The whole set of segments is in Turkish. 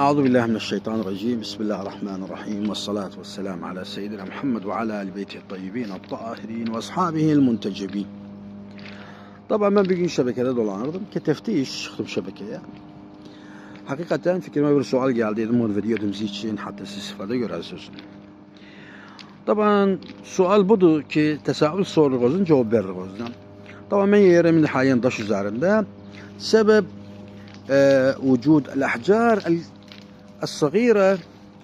أعوذ بالله من الشيطان الرجيم. بسم الله الرحمن الرحيم، والصلاة والسلام على سيدنا محمد وعلى آل بيته الطيبين الطاهرين وأصحابه المنتجبين. طبعا ben bir gün şebekede dolanırdım ki teftiş çıktım şebekeye. Hakikaten fikrime bir sual geldi, dedim onu videomuz için hatta siz istifade görürsünüz. Taban sual budur ki tesavvül soruğunuzun cevap verir. Taban ben yerimin halen taş üzerinde sebep وجود الأحجار الصغيرة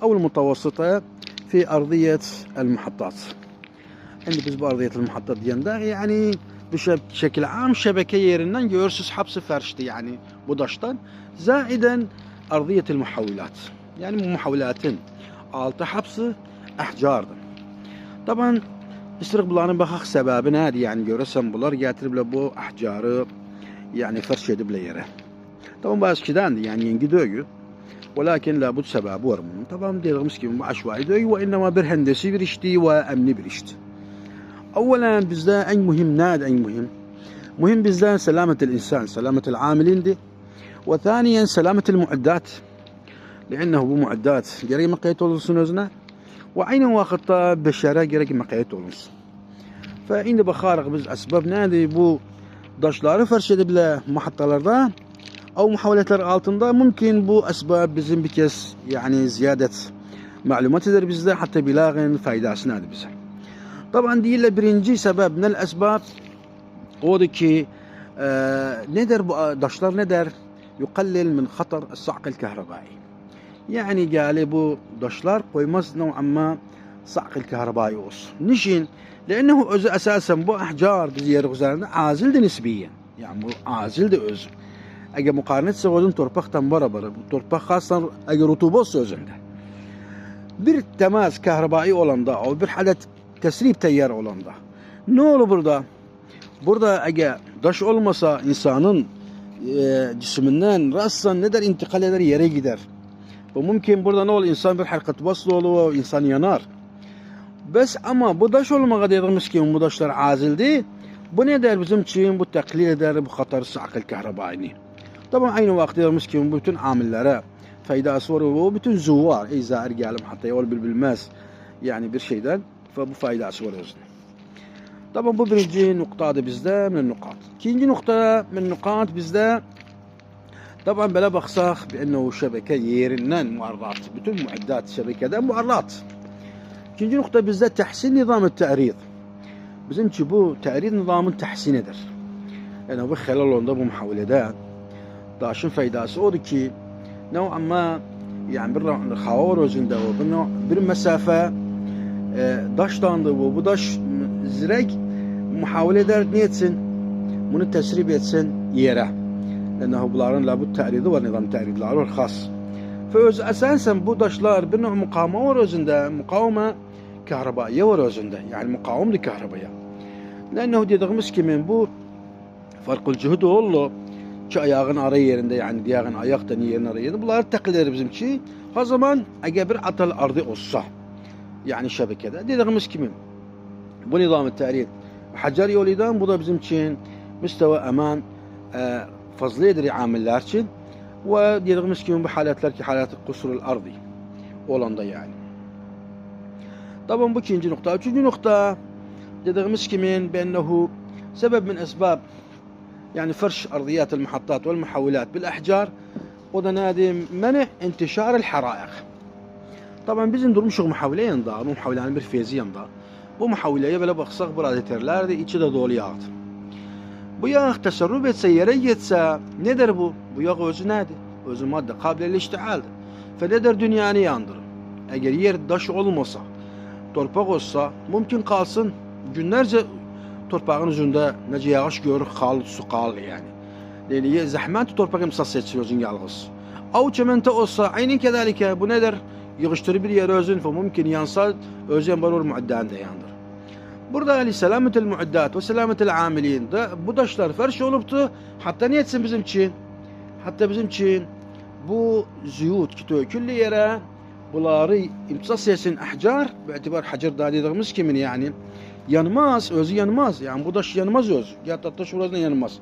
أو المتوسطة في أرضية المحطات. عندي biz bu أرضية المحطات diyende yani بشكل عام şebeke yerinden görsüz hapsi ferşti yani bu daştan zaiden أرضية المحولات yani bu muhavlatın altı hapsi ahcardı. Taban istirik bulanın bakaq sebebi nədir yani görürsen bunlar getiriblə bu ahcarı yani ferş ediblə yere. طبعا bazı كده يعني ينجي دوغو ولكن لابد سبب ورمون طبعا ديرغمس كيما عشوائي دوغو وانما بر هندسي برشتي وامني برشت. اولا bizde en مهم ناد en مهم bizde سلامة الانسان سلامة العاملين دي، وثانيا سلامة المعدات لانه بو معدات جري مقيت ولسن özne وعين وقت بشارة جري مقيت ولس. فإن بخارق biz اسباب نادي bu daşları ferş ediblə محطalarda أو محاولاتlar altında mümkün bu asbab bizim bir kez yani ziyadet malumat eder bizde hatta bilağın faydasını eder bize. Taban değil birinci sebep ne asbab odur ki nedir bu daşlar nedir? Yuqallil min khatar as-sa'q al-kahrabai. Yani gale bu daşlar koymaz ama sa'q al-kahrabai olsun. Niçin? لأنه özü esasen bu ahcar biz yer üzerinde azildi nisbiyen. Yani bu azildi özü. Eğer mukarnet sözün torpaktan beraber, bu torpak hasan eğer rutubet sözünde bir temas kahrabai olanda o bir halet tesrip teyyar olanda ne olur burada? Burada eğer daş olmasa insanın cisminden rassan ne der intikal eder yere gider. Bu mümkün burada ne olur insan bir hareket baslı olur insan yanar. Bes ama bu daş olmağa dediğimiz ki bu daşlar azildi. Bu ne der bizim için bu taklil eder bu hatarsı akıl kahrabaini. Tabii aynı vakti dediğimiz ki bütün amillere faydası var ve bütün zuvar ey zair gelim hatta yol bilmez yani bir şeyden ve bu faydası var özünde. Tabii bu birinci noktada bizde min nukat. İkinci nokta min nukat bizde tabii böyle baksak بأنه şebeke yerinden muarrat bütün muaddat şebekeden muarrat. İkinci nokta bizde tahsin nizamı ta'rid. Bizimki bu ta'rid nizamını tahsin eder. Yani bu xelalında bu muhavelede daşın faydası odur ki نوعا ما yani bir xavar özünde o bir mesafe daştan da bu daş zirek muhavele eder niyetsin bunu tesrip etsin yere. Lenne bunların labut ta'ridi var nizam ta'ridleri var khas. Öz esasen bu daşlar bir mukaveme var özünde mukaveme kahrabaiye var özünde yani mukavemli kahrabaya. Lenne dediğimiz gibi bu farklı cühd oldu. Ki ayağın ara yerinde yani diğerin ayaktan yerin ara yerinde bunlar takılır bizimki. O zaman eğer bir atal ardı olsa yani şebekede dediğimiz kimi bu nizam-ı ta'rid hacer yolundan bu da bizim için müsteva eman fazlidir amiller için ve dediğimiz kimi bu halatlar ki halat-ı kusurul ardı olanda yani. Tabii bu ikinci nokta. Üçüncü nokta dediğimiz kimin bennehu sebep min esbab يعني فرش أرضيات المحطات والمحولات بالأحجار وده نادي منع انتشار الحرائق. طبعا bizim durmuşuq muhavileyen da, bu muhavilenin bir feziyen da. Bu muhavileye böyle baxsaq burada terlərdi, içi də dolu yağdı. Bu yağ təsərrüf etsə, yerə getsə, nedir bu? Bu yağ özü nədir? Özü maddə qabilli iştihaldir. Fənedir dünyanı yandırır. Əgər yer daş olmasa, torpaq olsa, mümkün qalsın günlərcə torpağın üzerinde nece yağış görür, xal su qalır yani. Leyliye zahmet torpağı imsas etsin özün yalğız. Av çemente olsa aynen kedalike bu nedir? Yığıştırı bir yer özün ve mümkün yansa özün barur muaddan da yandır. Burada ali selametel muaddat ve selametel amilin da bu daşlar ferş oluptu. Hatta ne etsin bizim için? Hatta bizim için bu ziyut ki külli yere bunları imsas etsin ahcar bi'tibar hacer da dediğimiz kimin yani yanmaz, özü yanmaz. Yani bu daş yanmaz öz. Ya taş orasından yanmaz.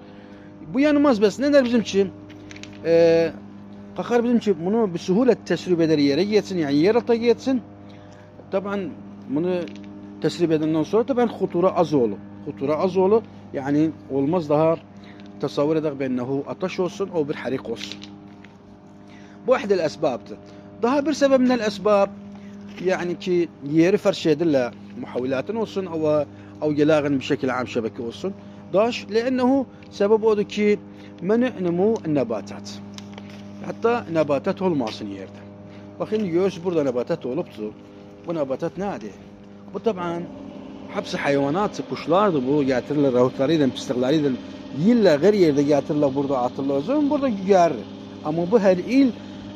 Bu yanmaz bes ne der bizim için? Kakar bizimki bunu bisuhule tesrip eder yere geçsin, yani yer alta geçsin. Tabii bunu tesrip edenden sonra tabii hutura az olur. Hutura az olur, yani olmaz daha تصور eder بأنه ateş olsun o bir harik olsun. Bu ahd el-esbab'tır. Daha bir sebep min el-esbab yani ki yeri ferş edillah muhavilatın olsun او يلاغن بشكل عام شبكه olsun. Daş لأنه sebep odur ki menü nemu nebatat. Hatta nebatat olmasın yerde. Bakın görüyoruz burada nebatat oluptu. Bu nebatat neydi? Bu taban hapsi hayvanat, kuşlardı bu getirirler rahutlarıyla, pislikleriyla yilla gayri yerde getirirler burada atırlar. O zaman burada güger. Ama bu her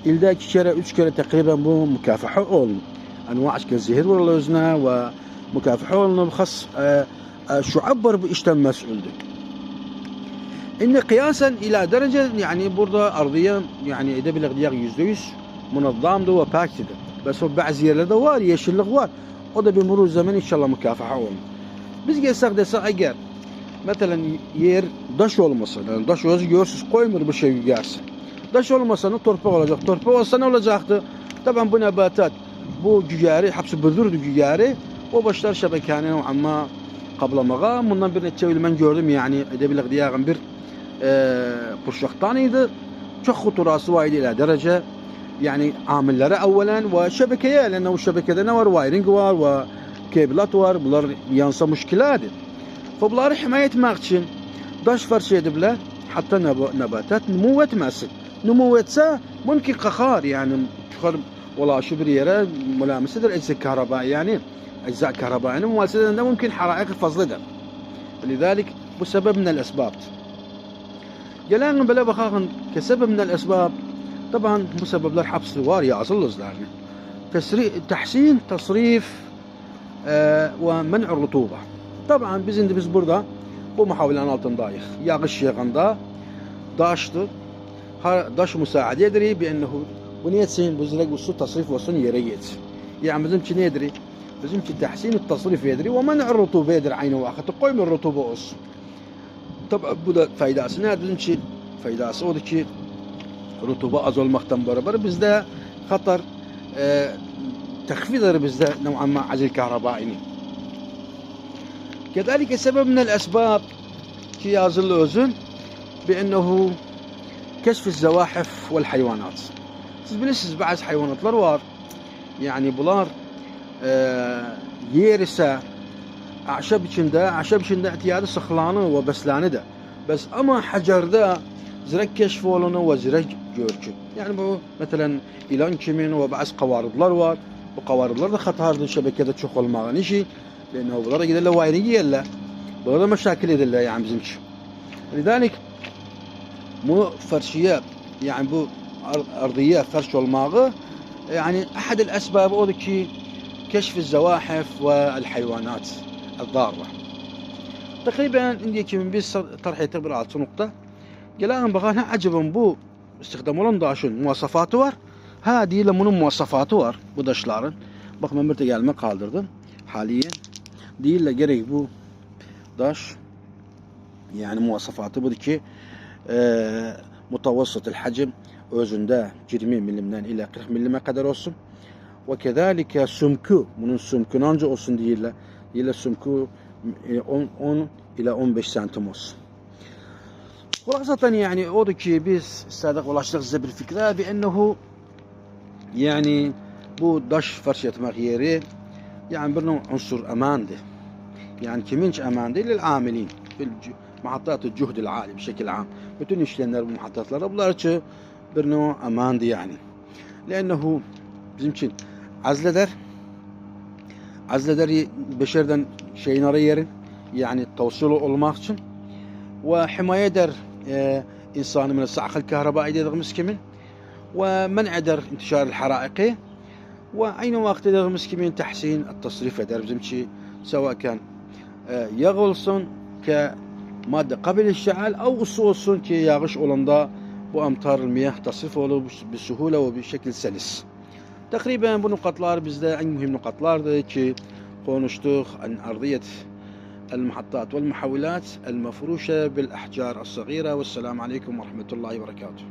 ilde 2 kere 3 kere takriben bu mükafaha olun. Anva aşkı zehir var özne ve mükafaha olun khas şu abber bu işten mesuldü. İnne kıyasen ila derece yani burada ardiye yani edebilir diye %100 munazzamdı ve pakti. Bes o bazı yerlerde var, yeşillik var. O da bir murur zaman inşallah mükafaha olur. Biz gelsek desek eğer mesela yer daş olmasa, yani daş özü görsüz koymur bu şey yersin. Daş olmasa ne torpak olacak? Torpak olsa ne olacaktı? Tabii bu nebatat, bu gügari, hepsi bıldırdı gügari. O başlar şebekane ama kablamağa. Bundan bir neçe yıl ben gördüm yani edebilir diyağım bir purşaktanıydı. Çok huturası vardı ila derece. Yani amillere evvelen ve şebekeye, lenne o şebekede ne var? Wiring var ve kablat var. Bunlar yansa müşkiladır. Bunları himaye etmek için daş farş edibler. Hatta nebatat numuv etmesin. Numuv etse mümkün kakar yani çıkar valla şu bir yere mülamesidir ecza kahrabai yani ecza kahrabai muhalefetinde mümkün haraik fazladır. Lidalik bu sebep min el-esbab. Gelen böyle bakın ki sebep min el-esbab طبعا bu sebepler hapsi var ya asılızlarını. Tahsin, tasrif ve men'u rutuba. Tabii biz burada bu muhavilenin altındayız. Yağış yağında daştı. Daş müsaade eder biennehu bu niyetsin bu zirek su tasrif olsun yere geçsin. Yani bizimki ne eder? Bizimki tahsin tasrif eder ve men'u rutuba eder aynı vakit. Koyma rutuba olsun. Tabii bu da faydası ne? Bizimki faydası odur ki rutuba az olmaktan beraber bizde hatar تخفيض bizde نوعا ما عزل كهربائي. كذلك سبب من الأسباب في yazılı özün بأنه كشف الزواحف والحيوانات. Siz bilirsiniz bazı hayvanatlar var. Yani bunlar yer ise ahşap içinde ihtiyadı sıklanı ve beslanı da. Bes ama hacerde zirek keşfolunu ve zirek görçü. Yani bu mesela ilan kimin ve bazı kavarıdlar var. Bu kavarıdlar da hatardı şebekede çok olmağın işi. Lenne bunlara giderler wiring'i yerler. Bunlara meşakil ederler yani bizimki. Lidalik bu ferşiye yani bu ardiye ferş olmağı yani ahad el-esbab odur ki keşf الزواحف والحيوانات الضارة. تقريبا عندي كم بيس طرح يعتبر على نقطة. Gelen bakana acaba bu istihdam olan daşın muvasafatı var. Ha değil bunun muvasafatı var bu daşların. Bak ben bir gelme kaldırdım. Haliyen değil de gerek bu daş yani muvasafatı budur ki mutavassıt el-hacim özünde 20 milimden ila 40 milime kadar olsun. Ve kezalike sümkü bunun sümkü anca olsun değiller. Değiller sümkü 10 ila 15 santim olsun. خلاصة يعني odur ki biz istedik ulaştık size bir fikre بأنه yani bu daş farş etmek yeri yani bir unsur emandı. Yani kiminç emandı? Lil'amilin fil muhattat الجهد العالي بشكل عام. Bütün işleyenler bu muhattatlara bunlar için bir emandı yani. لأنه bizim için azleder beşerden şeyin arayı yani tavsil olmak için ve himaye eder إنسان من الصعق الكهربائي dediğimiz kimin ve men'eder انتشار الحرائق وأين وقت dediğimiz kimin تحسين التصريف eder bizimki سواء كان يغلصن كمادة قبل الشعال أو olsun ki yağış olanda bu amtar المياه تصرف olur بسهولة وبشكل سلس. Takriben bu noktalar bizde en mühim noktalardı ki konuştuk an ardiyet المحطات والمحولات المفروشة بالأحجار الصغيرة والسلام عليكم ورحمة الله وبركاته.